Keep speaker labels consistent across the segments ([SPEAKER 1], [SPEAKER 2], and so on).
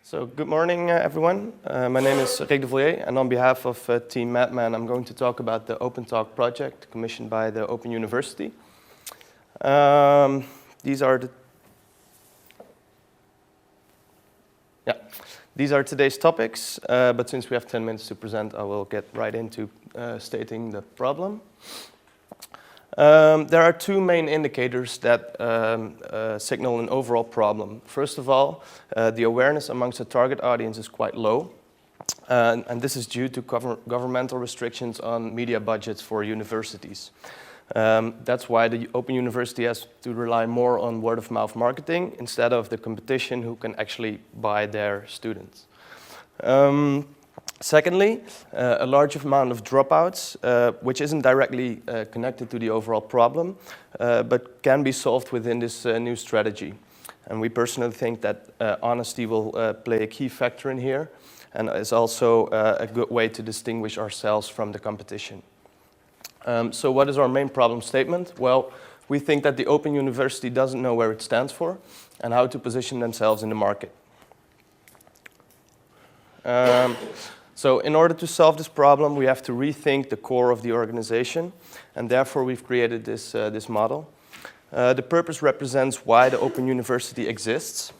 [SPEAKER 1] So good morning, everyone. My name is Rick de Vlier, and on behalf of Team Madmen, I'm going to talk about the Open Talk project commissioned by the Open University. These are today's topics, but since we have 10 minutes to present, I will get right into stating the problem. There are two main indicators that signal an overall problem. First of all, the awareness amongst the target audience is quite low, and this is due to governmental restrictions on media budgets for universities. That's why the Open University has to rely more on word-of-mouth marketing instead of the competition who can actually buy their students. Secondly, a large amount of dropouts, which isn't directly connected to the overall problem, but can be solved within this new strategy. And we personally think that honesty will play a key factor in here, and is also a good way to distinguish ourselves from the competition. So what is our main problem statement? Well, we think that the Open University doesn't know where it stands for and how to position themselves in the market. So in order to solve this problem, we have to rethink the core of the organization, and therefore we've created this model. The purpose represents why the Open University exists,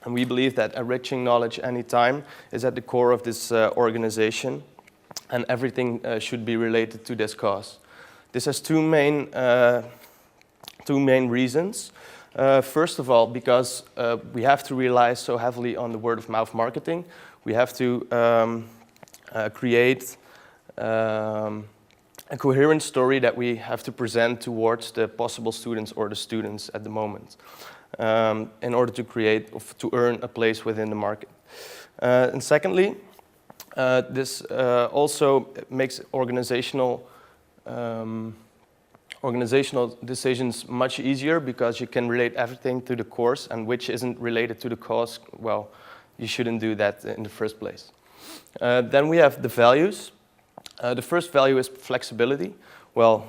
[SPEAKER 1] and we believe that enriching knowledge anytime is at the core of this organization, and everything should be related to this cause. This has two main reasons. First of all, because we have to rely so heavily on the word-of-mouth marketing, we have to create a coherent story that we have to present towards the possible students or the students at the moment in order to earn a place within the market. And secondly, this also makes organizational decisions much easier because you can relate everything to the course, and which isn't related to the cause, well, you shouldn't do that in the first place. Then we have the values. The first value is flexibility. Well,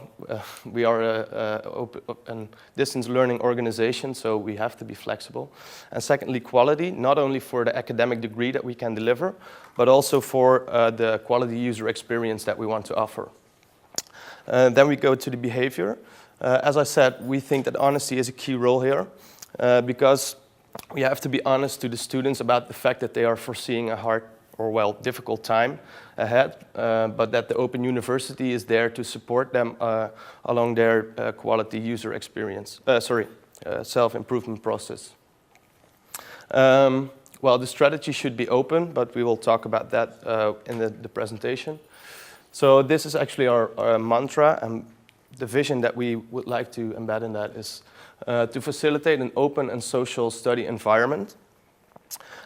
[SPEAKER 1] we are a distance learning organization, so we have to be flexible. And secondly, quality, not only for the academic degree that we can deliver, but also for the quality user experience that we want to offer. Then we go to the behavior. As I said, we think that honesty is a key role here because we have to be honest to the students about the fact that they are foreseeing a hard or, well, difficult time ahead, but that the Open University is there to support them along their quality user experience, self-improvement process. Well, the strategy should be open, but we will talk about that in the presentation. So this is actually our mantra, and the vision that we would like to embed in that is to facilitate an open and social study environment.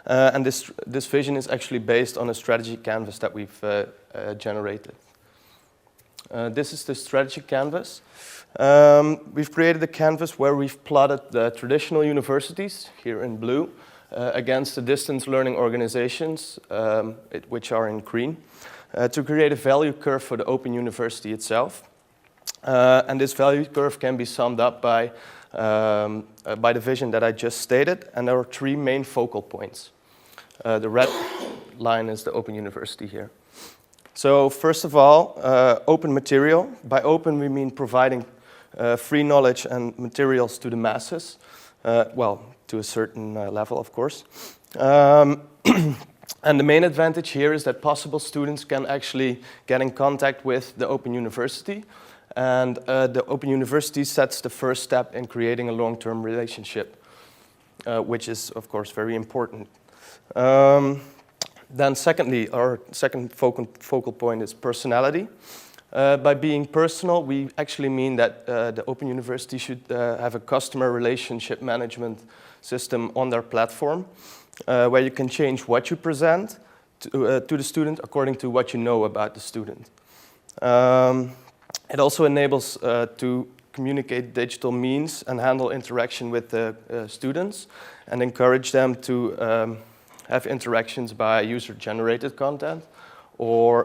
[SPEAKER 1] And this vision is actually based on a strategy canvas that we've generated. This is the strategy canvas. We've created a canvas where we've plotted the traditional universities, here in blue, against the distance learning organizations, which are in green, to create a value curve for the Open University itself. And this value curve can be summed up by the vision that I just stated, and there are three main focal points. The red line is the Open University here. So first of all, open material. By open, we mean providing free knowledge and materials to the masses, well, to a certain level, of course. And the main advantage here is that possible students can actually get in contact with the Open University, and the Open University sets the first step in creating a long-term relationship, which is, of course, very important. Then secondly, our second focal point is personality. By being personal, we actually mean that the Open University should have a customer relationship management system on their platform, where you can change what you present to the student according to what you know about the student. It also enables to communicate digital means and handle interaction with the students, and encourage them to have interactions by user-generated content, or,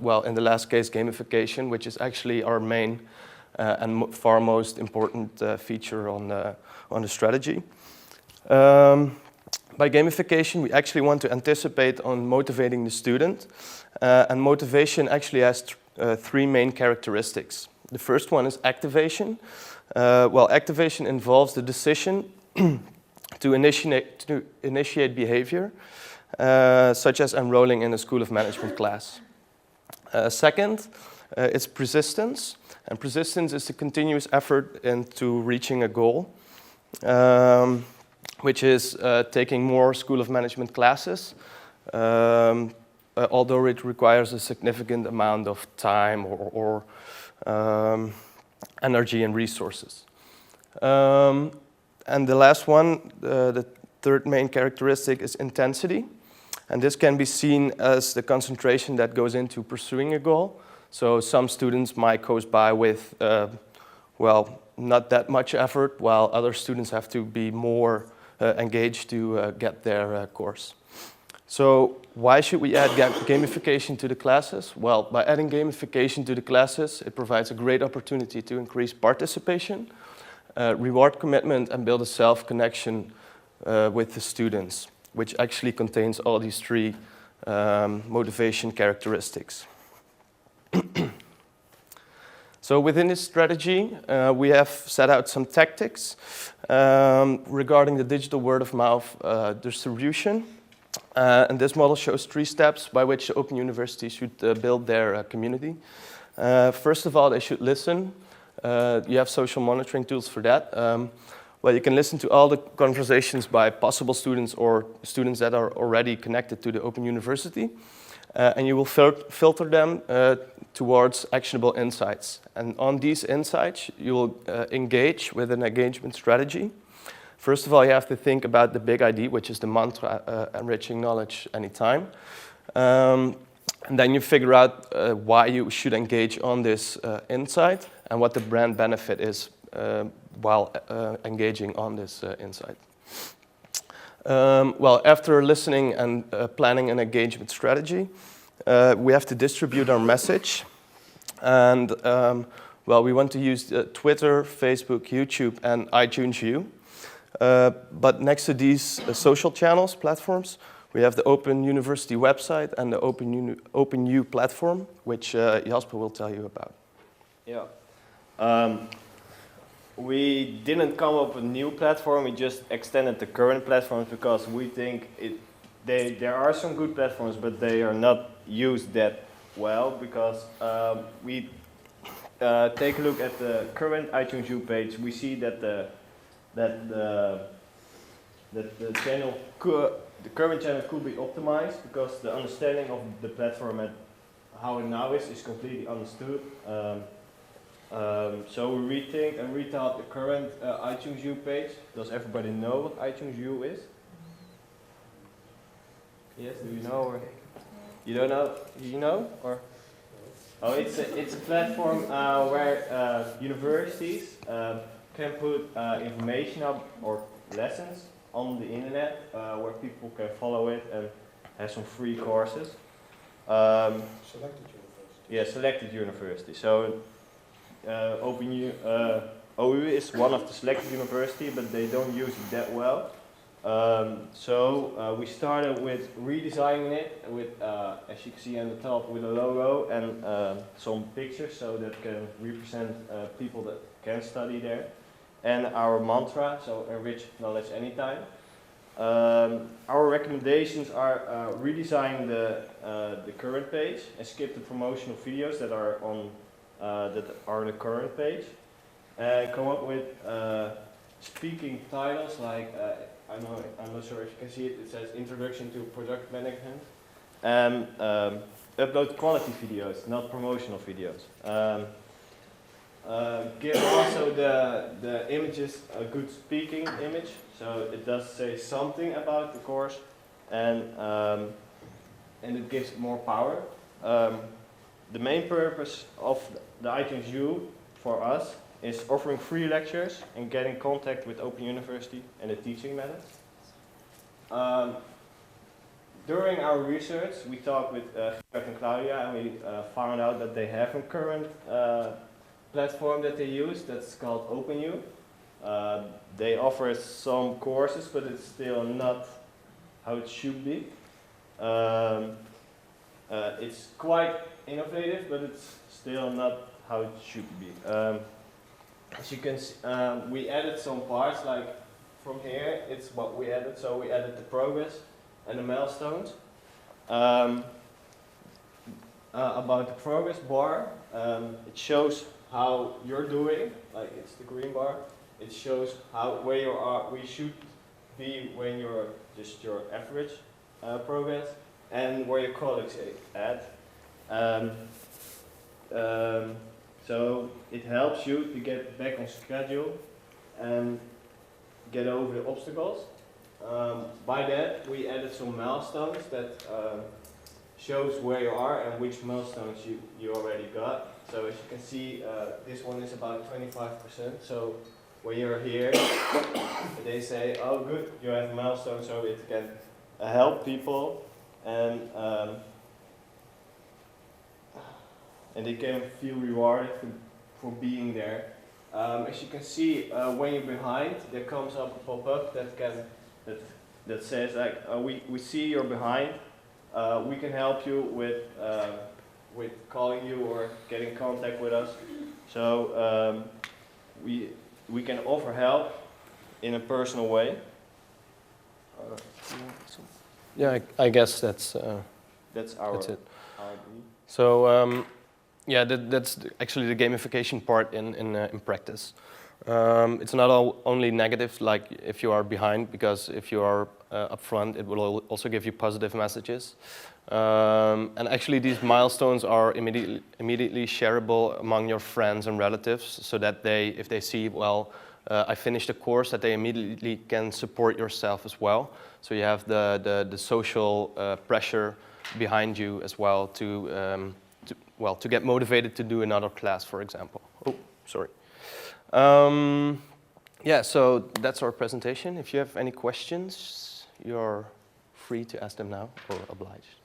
[SPEAKER 1] well, in the last case, gamification, which is actually our main and far most important feature on the strategy. By gamification, we actually want to anticipate on motivating the student. And motivation actually has three main characteristics. The first one is activation. Well, activation involves the decision to initiate behavior, such as enrolling in a School of Management class. Second, it's persistence. And persistence is the continuous effort into reaching a goal, which is taking more School of Management classes, although it requires a significant amount of time or energy and resources. And the last one, the third main characteristic, is intensity. And this can be seen as the concentration that goes into pursuing a goal. So some students might coast by with, well, not that much effort, while other students have to be more engaged to get their course. So why should we add gamification to the classes? Well, by adding gamification to the classes, it provides a great opportunity to increase participation, reward commitment, and build a self-connection with the students, which actually contains all these three motivation characteristics. So within this strategy, we have set out some tactics regarding the digital word-of-mouth distribution. And this model shows 3 steps by which the Open University should build their community. First of all, they should listen. You have social monitoring tools for that. Well, you can listen to all the conversations by possible students or students that are already connected to the Open University. And you will filter them towards actionable insights. And on these insights, you will engage with an engagement strategy. First of all, you have to think about the big idea, which is the mantra, enriching knowledge anytime. And then you figure out why you should engage on this insight and what the brand benefit is while engaging on this insight. Well, after listening and planning an engagement strategy, we have to distribute our message. And, well, we want to use Twitter, Facebook, YouTube, and iTunes U. But next to these social channels, platforms, we have the Open University website and the Open U platform, which Jasper will tell you about.
[SPEAKER 2] Yeah. We didn't come up with a new platform, we just extended the current platforms because we think there are some good platforms, but they are not used that well because we take a look at the current iTunes U page, we see that the current channel could be optimized because the understanding of the platform and how it now is completely understood. So we rethink and rethought the current iTunes U page. Does everybody know what iTunes U is? Yes, do you know? Or you don't know? Do you know? Or oh, it's a platform where universities can put information up or lessons on the internet where people can follow it and have some free courses.
[SPEAKER 3] Selected university.
[SPEAKER 2] Yeah, selected university. So OU is one of the selected university, but they don't use it that well. So we started with redesigning it with, as you can see on the top, with a logo and some pictures so that can represent people that can study there. And our mantra, so enrich knowledge anytime. Our recommendations are redesign the current page and skip the promotional videos that are on the current page, and come up with speaking titles like I'm not sure if you can see it. It says Introduction to Product Management, and upload quality videos, not promotional videos. Give also the images a good speaking image, so it does say something about the course, and it gives it more power. The main purpose of the iTunes U for us is offering free lectures and getting contact with Open University and the teaching methods. During our research, we talked with Gerard and Claudia, and we found out that they have a current platform that they use that's called OpenU. They offer some courses, but it's still not how it should be. It's quite innovative, but it's still not how it should be. As you can see, we added some parts, like from here, it's what we added. So we added the progress and the milestones. About the progress bar, it shows how you're doing, like it's the green bar. It shows where you are, we should be when you're just your average progress, and where your colleagues at. So it helps you to get back on schedule and get over the obstacles. By that, we added some milestones that shows where you are and which milestones you already got. So as you can see, this one is about 25%. So when you're here, they say, oh good, you have a milestone, so it can help people and they can feel rewarded for being there. As you can see, when you're behind, there comes up a pop-up that says like, we see you're behind. We can help you with calling you or getting in contact with us. So we can offer help in a personal way.
[SPEAKER 1] Yeah, I guess that's
[SPEAKER 2] it.
[SPEAKER 1] So yeah, that's actually the gamification part in practice. It's not only negative, like if you are behind, because if you are up front, it will also give you positive messages. And actually, these milestones are immediately shareable among your friends and relatives, so that if they see, well, I finished a course, that they immediately can support yourself as well. So you have the social pressure behind you as well to get motivated to do another class, for example. Oh, sorry. Yeah, so that's our presentation. If you have any questions, you're free to ask them now, or obliged.